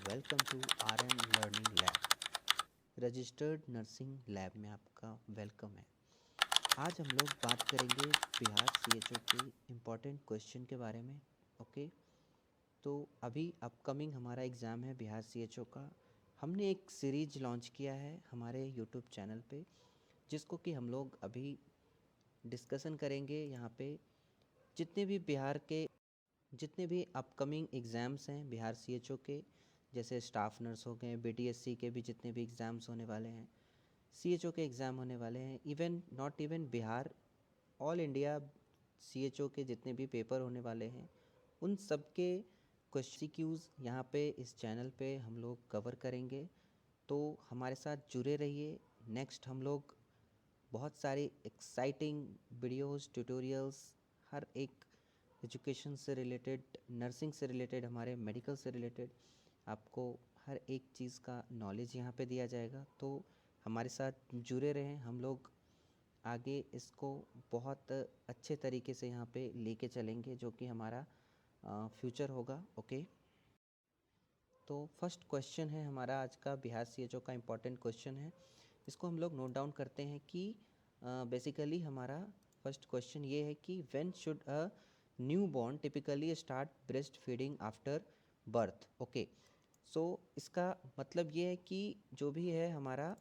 Welcome to RN learning lab. Registered nursing lab में आपका welcome है। आज हम लोग बात करेंगे बिहार सीएचओ के इम्पॉर्टेंट क्वेश्चन के बारे में। ओके, तो अभी अपकमिंग हमारा एग्ज़ाम है बिहार सीएचओ का। हमने एक सीरीज लॉन्च किया है हमारे यूट्यूब चैनल पे, जिसको कि हम लोग अभी डिस्कशन करेंगे। यहाँ पे जितने भी अपकमिंग एग्ज़ाम्स हैं बिहार सीएचओ के, जैसे स्टाफ नर्स हो गए, बीटीएससी के भी जितने भी एग्ज़ाम्स होने वाले हैं, सीएचओ के एग्ज़ाम होने वाले हैं, even not even Bihar, all India CHO के जितने भी पेपर होने वाले हैं, उन सब के क्वेश्चन यहाँ पे इस चैनल पे हम लोग कवर करेंगे। तो हमारे साथ जुड़े रहिए। नेक्स्ट हम लोग बहुत सारे एक्साइटिंग वीडियोस, ट्यूटोरियल्स, हर एक एजुकेशन से रिलेटेड, नर्सिंग से रिलेटेड, हमारे मेडिकल से रिलेटेड आपको हर एक चीज़ का नॉलेज यहाँ पे दिया जाएगा। तो हमारे साथ जुड़े रहें। हम लोग आगे इसको बहुत अच्छे तरीके से यहाँ पे लेके चलेंगे, जो कि हमारा फ्यूचर होगा। ओके, तो फर्स्ट क्वेश्चन है हमारा आज का, बिहार सीएचओ का इम्पॉर्टेंट क्वेश्चन है। इसको हम लोग नोट डाउन करते हैं कि बेसिकली हमारा फर्स्ट क्वेश्चन ये है कि when should a newborn typically start breastfeeding after birth. Okay, so इसका मतलब ये है कि जो भी है हमारा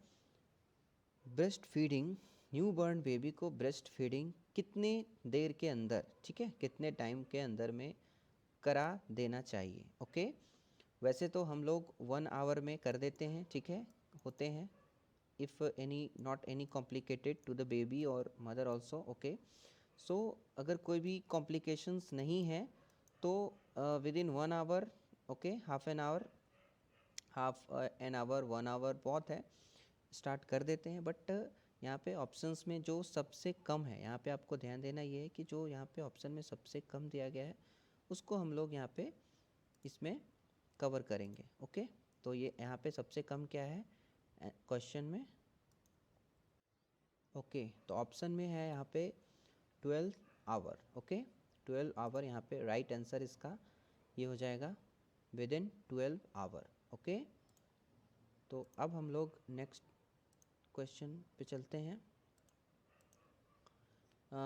breastfeeding, newborn baby को ब्रेस्ट फीडिंग कितने देर के अंदर, ठीक है, कितने टाइम के अंदर में करा देना चाहिए। ओके, वैसे तो हम लोग 1 आवर में कर देते हैं, ठीक है, होते हैं, if any not any complicated to the baby और मदर ऑल्सो। ओके, सो अगर कोई भी कॉम्प्लिकेशंस नहीं है तो within 1 hour, okay, half an hour, half an hour, 1 hour बहुत है, स्टार्ट कर देते हैं। बट यहाँ पे ऑप्शंस में जो सबसे कम है, यहाँ पे आपको ध्यान देना ये है कि जो यहाँ पे ऑप्शन में सबसे कम दिया गया है उसको हम लोग यहाँ पे इसमें कवर करेंगे। ओके, तो ये यहाँ पे सबसे कम क्या है क्वेश्चन में। ओके, तो ऑप्शन में है यहाँ पे 12 आवर। ओके, 12 आवर यहाँ पे राइट आंसर इसका ये हो जाएगा, विद इन 12 आवर। ओके, तो अब हम लोग नेक्स्ट क्वेश्चन पे चलते हैं।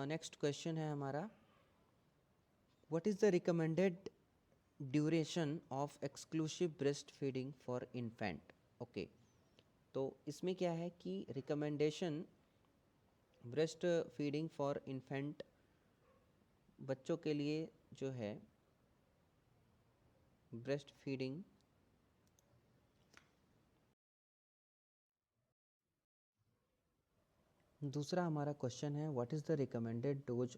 नेक्स्ट क्वेश्चन है हमारा, what is the recommended duration of exclusive breast feeding for infant. Okay, तो इसमें क्या है कि recommendation breast feeding for infant, बच्चों के लिए जो है ब्रेस्ट फीडिंग दूसरा हमारा क्वेश्चन है, what is the recommended dose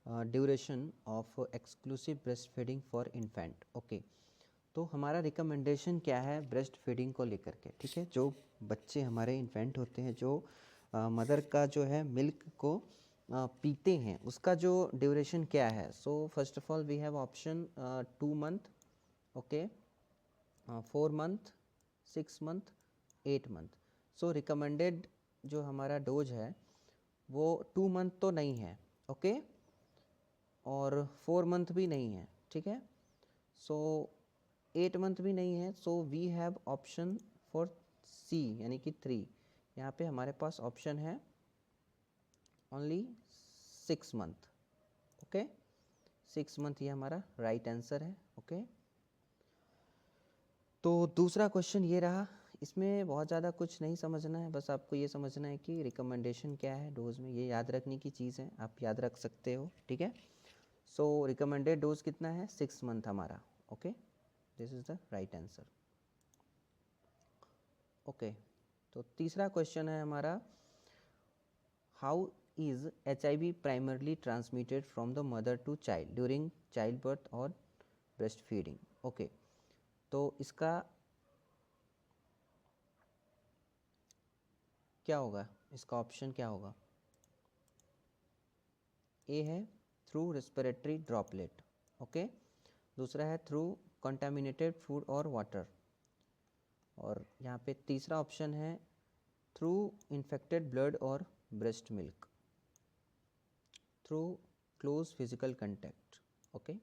duration of exclusive breast feeding for infant. Okay, तो हमारा रिकमेंडेशन क्या है ब्रेस्ट फीडिंग को लेकर के, ठीक है, जो बच्चे हमारे इन्फेंट होते हैं, जो मदर का जो है मिल्क को पीते हैं, उसका जो ड्यूरेशन क्या है। So first of all we have option 2 month, okay, 4 month, 6 month, 8 month. So recommended जो हमारा डोज है वो 2 मंथ तो नहीं है, ओके, और 4 मंथ भी नहीं है, ठीक है, सो 8 मंथ भी नहीं है। So we have option for C, यानी कि 3। यहाँ पे हमारे पास ऑप्शन है ओनली 6 मंथ। ओके, 6 मंथ ये हमारा राइट आंसर है। ओके, तो दूसरा क्वेश्चन ये रहा। इसमें बहुत ज़्यादा कुछ नहीं समझना है, बस आपको ये समझना है कि रिकमेंडेशन क्या है डोज में, ये याद रखने की चीज़ है, आप याद रख सकते हो, ठीक है। सो रिकमेंडेड डोज कितना है, 6 मंथ हमारा। Okay, this is the right answer. Okay, तो तीसरा क्वेश्चन है हमारा, how is HIV primarily transmitted from the mother to child during child birth और ब्रेस्ट फीडिंग। ओके, तो इसका क्या होगा, इसका ऑप्शन क्या होगा। ए है थ्रू रेस्पिरेटरी ड्रॉपलेट, ओके, दूसरा है थ्रू कंटामिनेटेड फूड और वाटर, और यहाँ पे तीसरा ऑप्शन है थ्रू इन्फेक्टेड ब्लड और breast milk, through close physical contact. Okay,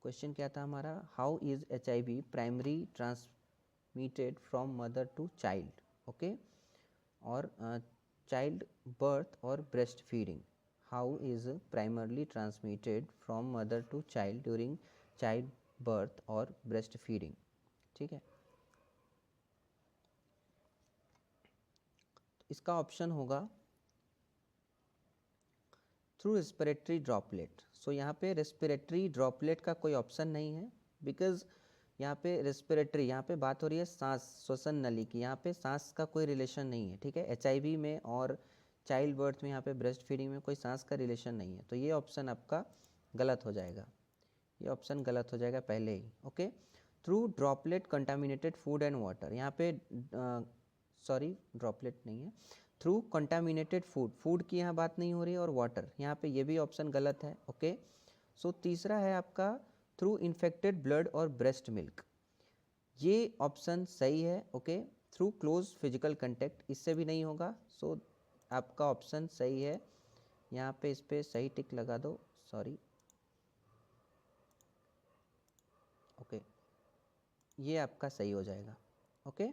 question क्या था हमारा, how is HIV primary transmitted from mother to child, okay, और चाइल्ड बर्थ और breast feeding, how is primarily transmitted from mother to child during child birth और breast feeding, ठीक है। इसका option होगा थ्रू रेस्पिरेटरी ड्रॉपलेट। सो यहाँ पे respiratory droplet का कोई ऑप्शन नहीं है, बिकॉज यहाँ पे रेस्पिरेटरी, यहाँ पे बात हो रही है सांस, श्वसन नली की, यहाँ पे सांस का कोई रिलेशन नहीं है, ठीक है। HIV में और चाइल्ड बर्थ में, यहाँ पे ब्रेस्ट फीडिंग में कोई सांस का रिलेशन नहीं है, तो ये ऑप्शन आपका गलत हो जाएगा, ये ऑप्शन गलत हो जाएगा पहले ही, okay. Through droplet contaminated food and water, यहाँ पे सॉरी ड्रॉपलेट नहीं है, थ्रू कंटामिनेटेड फूड, फूड की यहाँ बात नहीं हो रही है, और वाटर, यहाँ पे ये भी ऑप्शन गलत है, ओके। सो तीसरा है आपका थ्रू इन्फेक्टेड ब्लड और ब्रेस्ट मिल्क, ये ऑप्शन सही है, okay. Through close physical contact, इससे भी नहीं होगा, सो आपका ऑप्शन सही है, यहाँ पे इस पर सही टिक लगा दो, सॉरी, ओके, ये आपका सही हो जाएगा, okay.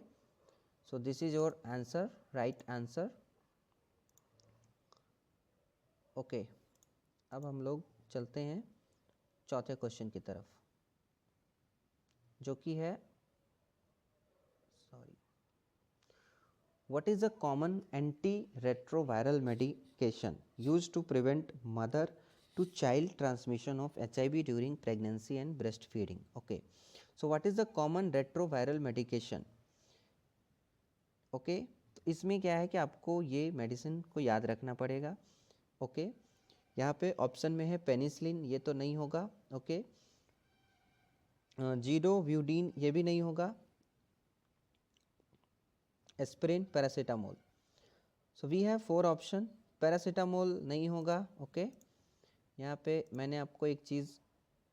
So this is your answer, right answer, okay. अब हम लोग चलते हैं चौथे क्वेश्चन की तरफ, जो कि है, sorry, what is a common anti retroviral medication used to prevent mother to child transmission of HIV during pregnancy and breast feeding, okay. So what is the common retroviral medication, okay. तो इसमें क्या है कि आपको ये medicine को याद रखना पड़ेगा, ओके। यहाँ पे ऑप्शन में है पेनिसिलिन, ये तो नहीं होगा, ओके। जीडोव्यूडीन, ये भी नहीं होगा, aspirin, paracetamol. So we have 4 option, paracetamol नहीं होगा, ओके। यहाँ पे मैंने आपको एक चीज़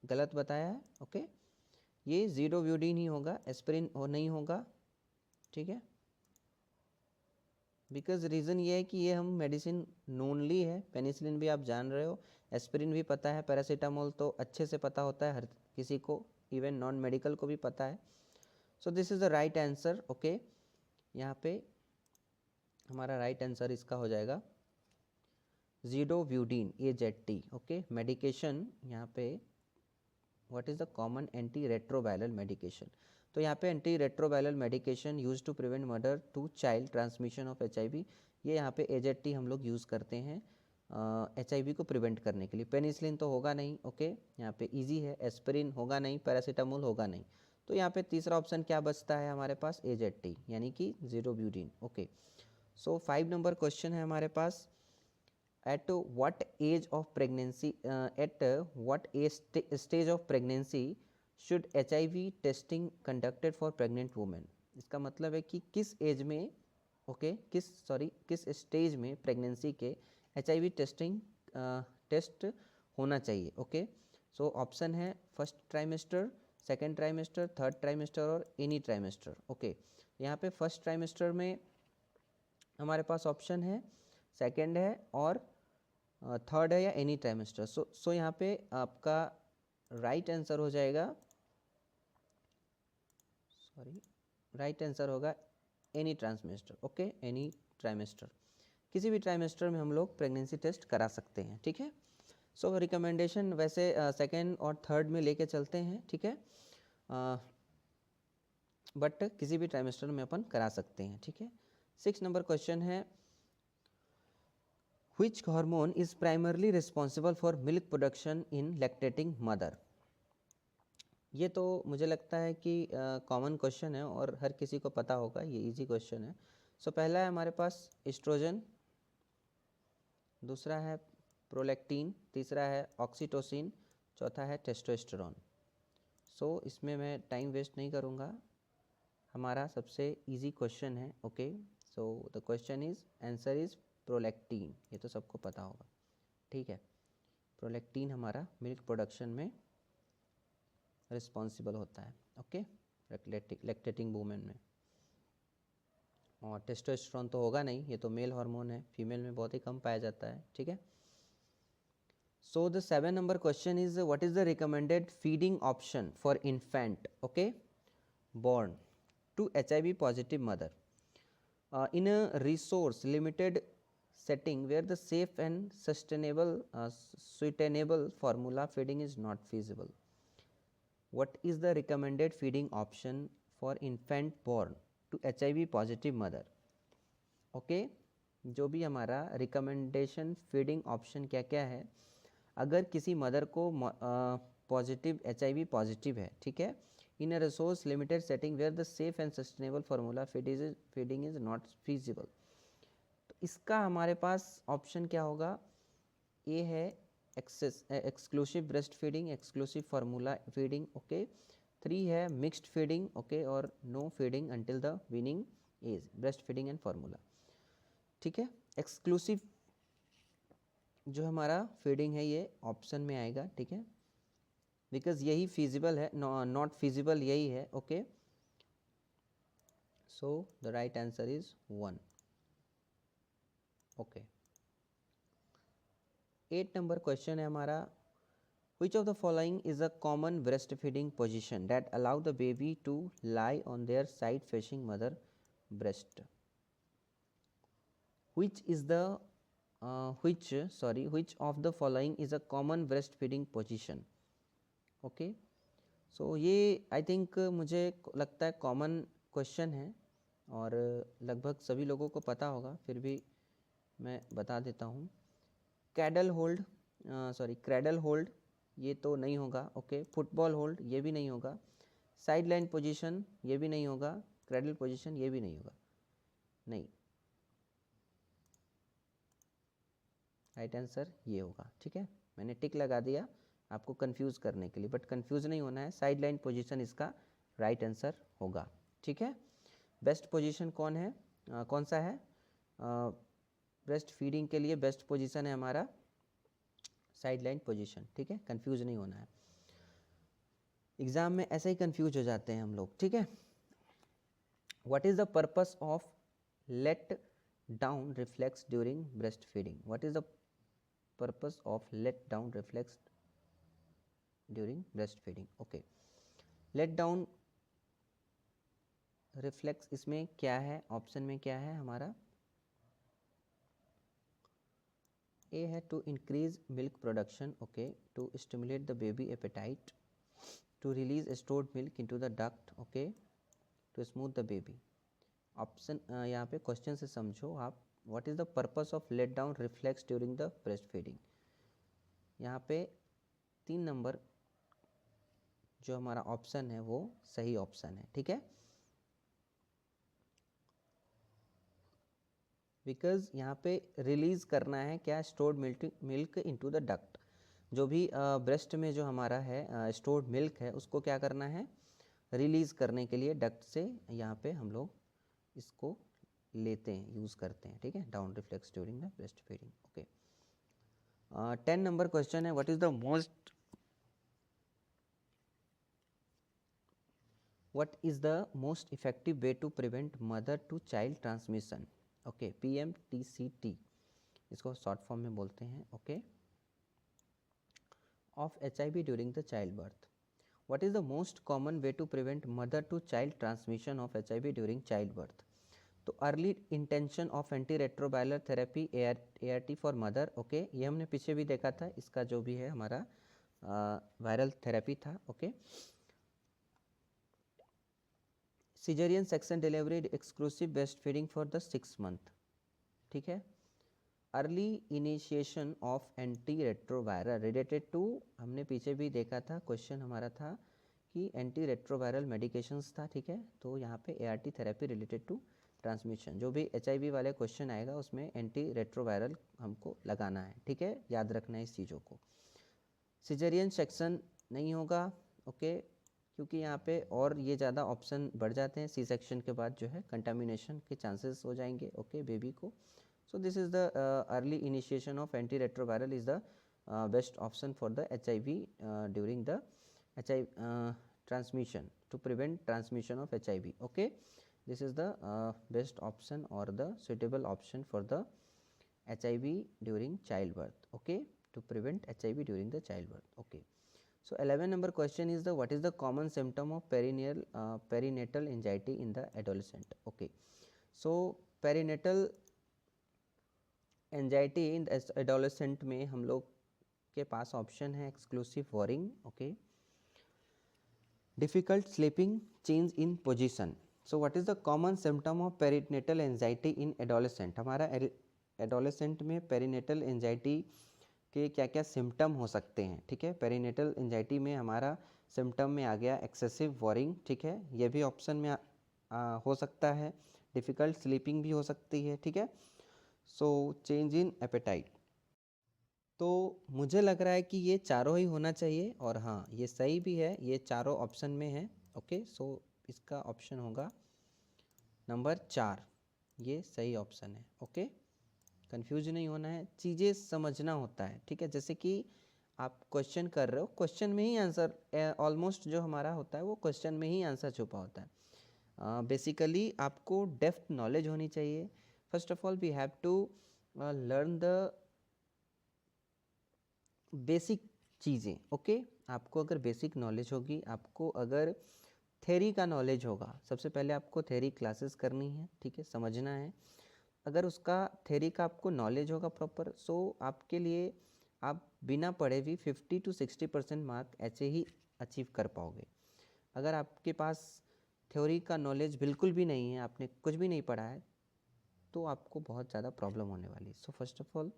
गलत बताया है, ओके। ये जीडोव्यूडीन ही होगा, एस्पिरिन नहीं होगा, ठीक है। बिकॉज रीज़न ये है कि ये हम मेडिसिन नोनली है, पेनिसिलिन भी आप जान रहे हो, एस्पिरिन भी पता है, पैरासीटामोल तो अच्छे से पता होता है हर किसी को, इवन नॉन मेडिकल को भी पता है। So this is the right answer, okay. यहाँ पे हमारा राइट आंसर इसका हो जाएगा जीडोव्यूडीन, AZT, ओके। मेडिकेशन यहाँ पे what is the common anti retroviral medication, तो यहाँ पे anti retroviral medication use to prevent mother to child transmission of HIV, ये यहाँ पे AZT हम लोग यूज़ करते हैं HIV को प्रिवेंट करने के लिए। पेनिसिलिन तो होगा नहीं, ओके, यहाँ पे इजी है, एस्पिरिन होगा नहीं, पैरासीटामोल होगा नहीं, तो यहाँ पे तीसरा ऑप्शन क्या बचता है हमारे पास, AZT, यानी कि जीडोव्यूडीन, ओके। सो 5 नंबर क्वेश्चन है हमारे पास, at what age of pregnancy at what stage of pregnancy should HIV testing conducted for pregnant women, इसका मतलब है कि किस एज में, ओके, किस स्टेज में प्रेगनेंसी के HIV टेस्टिंग टेस्ट होना चाहिए, ओके। सो ऑप्शन है first trimester, second trimester, third trimester और एनी ट्राइमेस्टर, ओके। यहाँ पे फर्स्ट ट्राइमेस्टर में हमारे पास ऑप्शन है, सेकेंड है और थर्ड है या एनी ट्राइमेस्टर। सो यहाँ पे आपका राइट आंसर हो जाएगा, सॉरी, राइट आंसर होगा एनी ट्रांसमेस्टर, ओके, एनी ट्राइमेस्टर, किसी भी ट्राइमेस्टर में हम लोग प्रेगनेंसी टेस्ट करा सकते हैं, ठीक है। सो रिकमेंडेशन वैसे सेकेंड और थर्ड में लेके चलते हैं, ठीक है, बट किसी भी ट्राइमेस्टर में अपन करा सकते हैं, ठीक है। 6 नंबर क्वेश्चन है, Which hormone is primarily responsible for milk production in lactating mother? ये तो मुझे लगता है कि कॉमन क्वेश्चन है और हर किसी को पता होगा, ये इजी क्वेश्चन है। सो पहला है हमारे पास एस्ट्रोजन, दूसरा है प्रोलैक्टिन, तीसरा है ऑक्सीटोसिन, चौथा है टेस्टोस्टेरोन। सो इसमें मैं टाइम वेस्ट नहीं करूँगा, हमारा सबसे इजी क्वेश्चन है, okay. So the question is, answer is prolactin, ये तो सबको पता होगा, ठीक है। प्रोलैक्टिन हमारा मिल्क प्रोडक्शन में रिस्पॉन्सिबल होता है, ओके, लैक्टेटिंग वूमेन में। और टेस्टोस्टेरोन तो होगा नहीं, ये तो मेल हार्मोन है, फीमेल में बहुत ही कम पाया जाता है, ठीक है। So the 7 number question is what is the recommended feeding option for infant, okay, born to HIV positive mother in a resource limited setting where the safe and sustainable formula feeding is not feasible. What is the recommended feeding option for infant born to HIV positive mother? Okay जो भी हमारा recommendation feeding option क्या क्या है, अगर किसी mother को positive HIV positive है, ठीक है, in a resource limited setting where the safe and sustainable formula feeding is not feasible, तो इसका हमारे पास ऑप्शन क्या होगा? ए है exclusive breast feeding, exclusive formula feeding, okay. 3 है मिक्स्ड फीडिंग, ओके, और no feeding until the weaning age, breastfeeding and formula, ठीक है। एक्सक्लूसिव जो हमारा फीडिंग है ये ऑप्शन में आएगा, ठीक है, बिकॉज यही फिजिबल है, नॉट फिजिबल यही है, okay. So the right answer is 1, okay. 8 number question है हमारा, which of the following is a common breastfeeding position that allow the baby to lie on their side facing mother breast? Which of the following is a common breastfeeding position? Okay, so ये I think मुझे लगता है common question है और लगभग सभी लोगों को पता होगा, फिर भी मैं बता देता हूँ। क्रैडल होल्ड ये तो नहीं होगा, ओके। फुटबॉल होल्ड ये भी नहीं होगा, साइड लाइन पोजिशन ये भी नहीं होगा, क्रैडल पोजिशन ये भी नहीं होगा, नहीं, राइट आंसर ये होगा, ठीक है। मैंने टिक लगा दिया आपको कंफ्यूज करने के लिए, बट कंफ्यूज नहीं होना है, साइड लाइन पोजिशन इसका राइट आंसर होगा, ठीक है। बेस्ट पोजीशन कौन सा है? ब्रेस्ट फीडिंग के लिए बेस्ट पोजीशन है हमारा साइड लाइन पोजिशन, ठीक है, कंफ्यूज नहीं होना है। एग्जाम में ऐसे ही कंफ्यूज हो जाते हैं हम लोग, ठीक है। What is the purpose of let down reflex during breast feeding? What is the purpose of let down reflex during breast feeding? Okay, let down reflex इसमें क्या है, ऑप्शन में क्या है हमारा? ए है to increase milk production, okay, to stimulate the baby appetite, to release stored milk into the duct, okay, to smooth the baby. Option यहाँ पे क्वेश्चन से समझो आप, what is the purpose of let down reflex during the breast feeding? यहाँ पे 3 number जो हमारा option है वो सही ऑप्शन है, ठीक है, बिकॉज यहाँ पे रिलीज करना है क्या? Stored milk into the duct. जो भी ब्रेस्ट में जो हमारा है स्टोर्ड मिल्क है उसको क्या करना है? रिलीज करने के लिए डक्ट से यहाँ पे हम लोग इसको लेते हैं, यूज़ करते हैं, ठीक है, down reflex during the breast feeding, okay. 10 number question है, what is the most effective way to prevent mother to child transmission? Okay, PMTCT इसको शॉर्ट फॉर्म में बोलते हैं, okay, of HIV during the childbirth. What is the most common way to prevent mother to child transmission of HIV during child birth? तो early intention of anti retroviral therapy ART for mother, okay, ये हमने पीछे भी देखा था, इसका जो भी है हमारा वायरल थेरेपी था, okay. Caesarean section delivery exclusive breast feeding for the 6 month, ठीक है। Early initiation of anti retroviral related to, हमने पीछे भी देखा था, क्वेश्चन हमारा था कि एंटी रेट्रोवायरल मेडिकेशंस था, ठीक है, तो यहाँ पे ART therapy related to transmission, जो भी HIV वाले क्वेश्चन आएगा उसमें एंटी रेट्रोवायरल हमको लगाना है, ठीक है, याद रखना है इस चीज़ों को। सिजेरियन सेक्शन नहीं होगा, ओके, क्योंकि यहाँ पे और ये ज़्यादा ऑप्शन बढ़ जाते हैं, C सेक्शन के बाद जो है कंटामिनेशन के चांसेस हो जाएंगे, ओके, बेबी को। So this is the early initiation of antiretroviral is the best option for the HIV during the HIV transmission, to prevent transmission of HIV, okay. This is the best option or the suitable option for the HIV during childbirth, okay, to prevent HIV during the childbirth. Okay, so 11 number question is the what is the common symptom of perinatal anxiety in the adolescent. Okay, so perinatal anxiety in adolescent में हम लोग के पास option है exclusive worrying, okay, difficult sleeping, change in position. So what is the common symptom of perinatal anxiety in adolescent. हमारा adolescent में perinatal anxiety के क्या क्या सिम्टम हो सकते हैं. ठीक है, पेरिनेटल एंजाइटी में हमारा सिम्टम में आ गया एक्सेसिव वॉरिंग. ठीक है, ये भी ऑप्शन में हो सकता है. डिफ़िकल्ट स्लीपिंग भी हो सकती है. ठीक है, सो चेंज इन एपेटाइट. तो मुझे लग रहा है कि ये चारों ही होना चाहिए और हाँ ये सही भी है, ये चारों ऑप्शन में है. ओके, सो इसका ऑप्शन होगा नंबर 4, ये सही ऑप्शन है. ओके, कंफ्यूज नहीं होना है, चीज़ें समझना होता है. ठीक है, जैसे कि आप क्वेश्चन कर रहे हो, क्वेश्चन में ही आंसर ऑलमोस्ट जो हमारा होता है वो क्वेश्चन में ही आंसर छुपा होता है. बेसिकली आपको डेप्थ नॉलेज होनी चाहिए. First of all we have to learn the basic चीज़ें. ओके, आपको अगर बेसिक नॉलेज होगी, आपको अगर थेरी का नॉलेज होगा, सबसे पहले आपको थेरी क्लासेस करनी है. ठीक है, समझना है. अगर उसका थेरी का आपको नॉलेज होगा प्रॉपर, सो आपके लिए आप बिना पढ़े भी 50 to 60% मार्क ऐसे ही अचीव कर पाओगे. अगर आपके पास थ्योरी का नॉलेज बिल्कुल भी नहीं है, आपने कुछ भी नहीं पढ़ा है, तो आपको बहुत ज़्यादा प्रॉब्लम होने वाली है. So first of all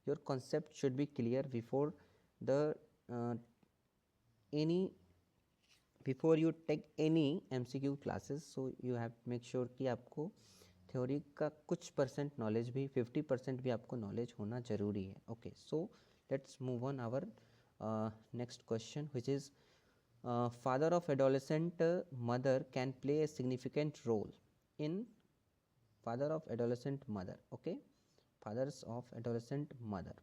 your concept should be clear before the before you take any MCQ classes. So you have make sure कि आपको थ्योरी का कुछ परसेंट नॉलेज भी, 50% भी आपको नॉलेज होना ज़रूरी है. Okay, so let's move on our next question which is father of adolescent mother can play a significant role in father of adolescent mother. Okay, fathers of adolescent mother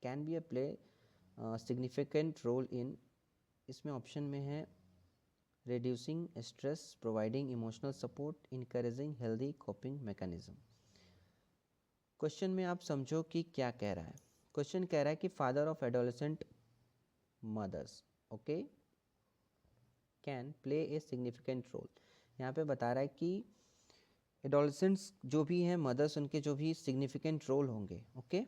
can be a play significant role in, इसमें option में है reducing stress, providing emotional support, encouraging healthy coping mechanism. Question में आप समझो कि क्या कह रहा है. क्वेश्चन कह रहा है कि father of adolescent mothers, okay, can play a significant role. यहाँ पे बता रहा है कि एडोलेसेंट्स जो भी हैं मदर्स, उनके जो भी सिग्निफिकेंट रोल होंगे. ओके,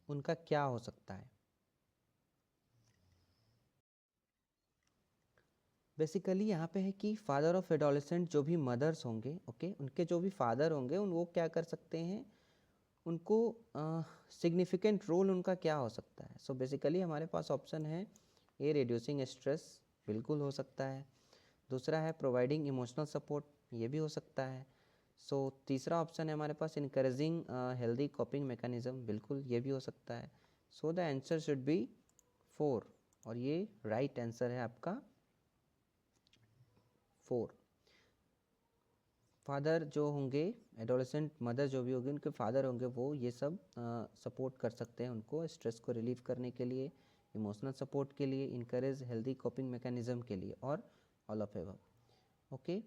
उनका क्या हो सकता है. बेसिकली यहाँ पे है कि फादर ऑफ एडोलेसेंट जो भी मदर्स होंगे, ओके, उनके जो भी फादर होंगे वो क्या कर सकते हैं, उनको सिग्निफिकेंट रोल उनका क्या हो सकता है. सो बेसिकली हमारे पास ऑप्शन है ए रिड्यूसिंग स्ट्रेस, बिल्कुल हो सकता है. दूसरा है प्रोवाइडिंग इमोशनल सपोर्ट, ये भी हो सकता है. सो तीसरा ऑप्शन है हमारे पास इनकरेजिंग हेल्दी कॉपिंग मैकेनिज्म, बिल्कुल ये भी हो सकता है. So the answer should be 4 और ये राइट आंसर है आपका 4. फादर जो होंगे, एडोलेसेंट मदर जो भी होगी, उनके फादर होंगे वो ये सब सपोर्ट कर सकते हैं उनको स्ट्रेस को रिलीव करने के लिए, इमोशनल सपोर्ट के लिए, इनकरेज हेल्दी कॉपिंग मैकेनिज्म के लिए, और all of above. Okay,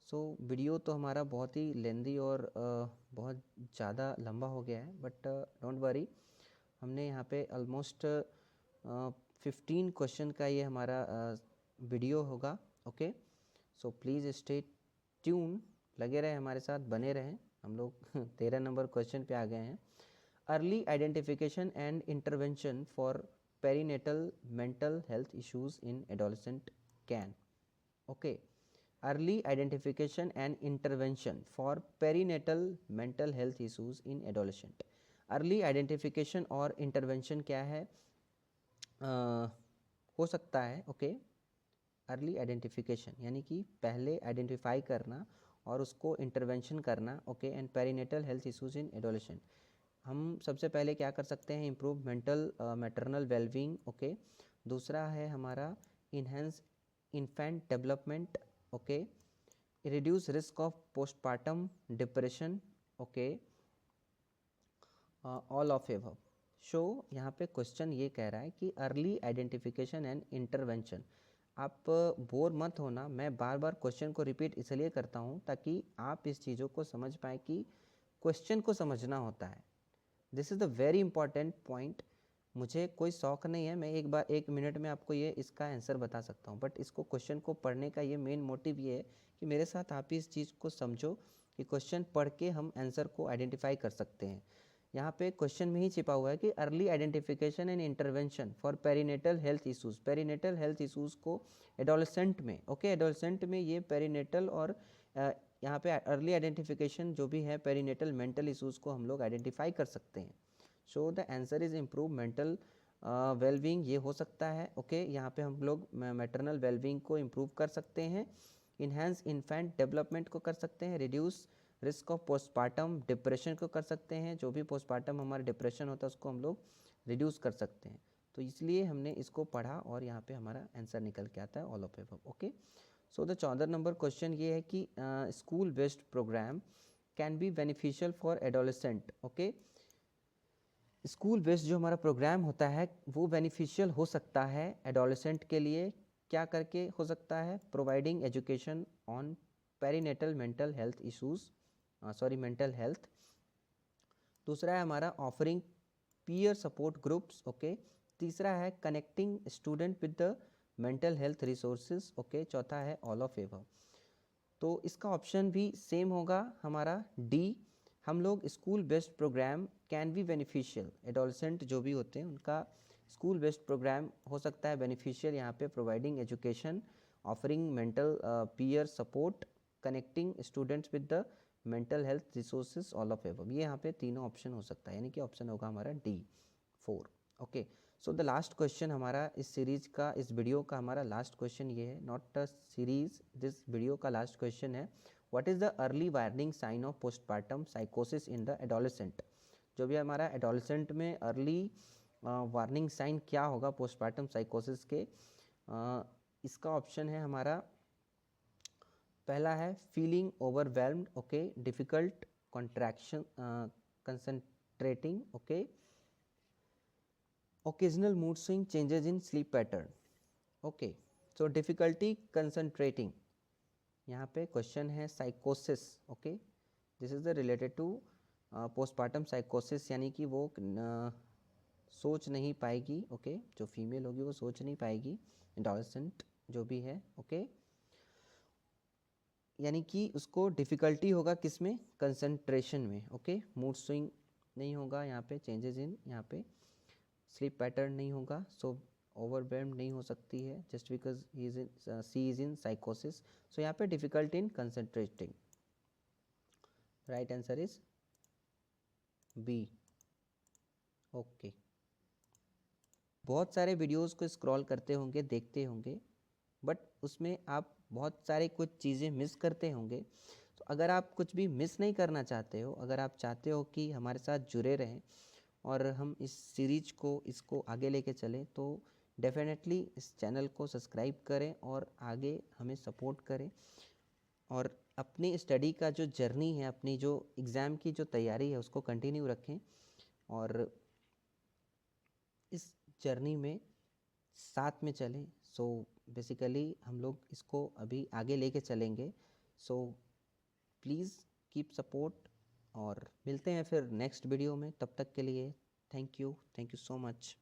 so video तो हमारा बहुत ही लेंदी और बहुत ज़्यादा लंबा हो गया है, बट डोंट वरी, हमने यहाँ पे ऑलमोस्ट 15 क्वेश्चन का ये हमारा वीडियो होगा. Okay, so please stay tune, लगे रहे हमारे साथ, बने रहें. हम लोग 13 नंबर क्वेश्चन पे आ गए हैं. Early identification and intervention for perinatal mental health issues in adolescent can. Okay, early identification and intervention for perinatal mental health issues in adolescent. Early identification और इंटरवेंशन क्या है, हो सकता है. ओके, अर्ली आइडेंटिफिकेशन यानी कि पहले आइडेंटिफाई करना और उसको इंटरवेंशन करना. Okay, and perinatal health issues in adolescent, हम सबसे पहले क्या कर सकते हैं, improve mental maternal wellbeing. Okay, दूसरा है हमारा enhance infant development. Okay, reduce risk of postpartum depression. Okay, all of above. Show यहाँ पे क्वेश्चन ये कह रहा है कि अर्ली आइडेंटिफिकेशन एंड इंटरवेंशन. आप बोर मत होना, मैं बार बार क्वेश्चन को रिपीट इसलिए करता हूँ ताकि आप इस चीज़ों को समझ पाएँ कि क्वेश्चन को समझना होता है। This is the very important point. मुझे कोई शौक नहीं है, मैं एक मिनट में आपको ये इसका आंसर बता सकता हूँ, बट इसको क्वेश्चन को पढ़ने का ये मेन मोटिव ये है कि मेरे साथ आप इस चीज़ को समझो कि क्वेश्चन पढ़ के हम आंसर को आइडेंटिफाई कर सकते हैं। यहाँ पे क्वेश्चन में ही छिपा हुआ है कि early identification and intervention for perinatal health issues. Perinatal health issues को एडोलसेंट में, ओके, एडोलसेंट में ये पेरीनेटल और यहाँ पे अर्ली आइडेंटिफिकेशन जो भी है पेरीनेटल मेंटल इशूज़ को हम लोग आइडेंटिफाई कर सकते हैं। So the answer is improve mental wellbeing, ये हो सकता है, ओके। यहाँ पे हम लोग मैटरनल वेलबींग को इम्प्रूव कर सकते हैं, इन्हेंस इन्फेंट डेवलपमेंट को कर सकते हैं, reduce risk of postpartum depression को कर सकते हैं। जो भी पोस्टपार्टम हमारा डिप्रेशन होता है उसको हम लोग रिड्यूस कर सकते हैं। तो इसलिए हमने इसको पढ़ा और यहाँ पे हमारा आंसर निकल के आता है all of above, okay. So the 14 number question ये है कि school based programme can be beneficial for adolescent, okay. School based जो हमारा प्रोग्राम होता है वो बेनिफिशियल हो सकता है एडोलेसेंट के लिए। क्या करके हो सकता है? Providing education on perinatal mental health issues, mental health. दूसरा है हमारा offering peer support groups, okay. तीसरा है connecting student with the mental health resources, okay. चौथा है ऑल ऑफ एबव। तो इसका ऑप्शन भी सेम होगा हमारा डी। हम लोग school based programme can be beneficial, adolescent जो भी होते हैं उनका स्कूल बेस्ड प्रोग्राम हो सकता है बेनिफिशियल यहाँ पे, providing education, offering mental peer support, connecting students with the mental health resources, all of above. ये यहाँ पे तीनों ऑप्शन हो सकता है, यानी कि ऑप्शन होगा हमारा D 4, okay. So the last question हमारा इस सीरीज का, इस वीडियो का हमारा लास्ट क्वेश्चन ये है, not a series, this video का लास्ट क्वेश्चन है, what is the early warning sign of postpartum साइकोसिस इन द एडोलेसेंट। जो भी हमारा एडोलेसेंट में अर्ली वार्निंग साइन क्या होगा पोस्टपार्टम साइकोसिस के, इसका ऑप्शन है हमारा पहला है feeling overwhelmed, okay, difficult contraction concentrating, okay, occasional mood swing, changes in sleep pattern, okay. So difficulty concentrating, यहाँ पे क्वेश्चन है साइकोसिस, okay. This is the related to postpartum साइकोसिस, यानी कि वो सोच नहीं पाएगी, ओके। जो फीमेल होगी वो सोच नहीं पाएगी, एडोलेसेंट जो भी है, ओके। यानी कि उसको डिफ़िकल्टी होगा किस में? कंसंट्रेशन में, ओके। मूड स्विंग नहीं होगा यहाँ पे, चेंजेस इन यहाँ पे स्लीप पैटर्न नहीं होगा, सो ओवरवेल्म्ड नहीं हो सकती है just because she is in साइकोसिस। सो यहाँ पे difficult in concentrating, right answer is B, okay. बहुत सारे वीडियोस को स्क्रॉल करते होंगे, देखते होंगे, बट उसमें आप बहुत सारे कुछ चीज़ें मिस करते होंगे। तो अगर आप कुछ भी मिस नहीं करना चाहते हो, अगर आप चाहते हो कि हमारे साथ जुड़े रहें और हम इस सीरीज को, इसको आगे लेके चलें, तो डेफिनेटली इस चैनल को सब्सक्राइब करें और आगे हमें सपोर्ट करें। और अपनी स्टडी का जो जर्नी है, अपनी जो एग्ज़ाम की जो तैयारी है उसको कंटिन्यू रखें और इस जर्नी में साथ में चलें। सो बेसिकली हम लोग इसको अभी आगे लेके चलेंगे। सो प्लीज़ कीप सपोर्ट और मिलते हैं फिर नेक्स्ट वीडियो में। तब तक के लिए थैंक यू सो मच।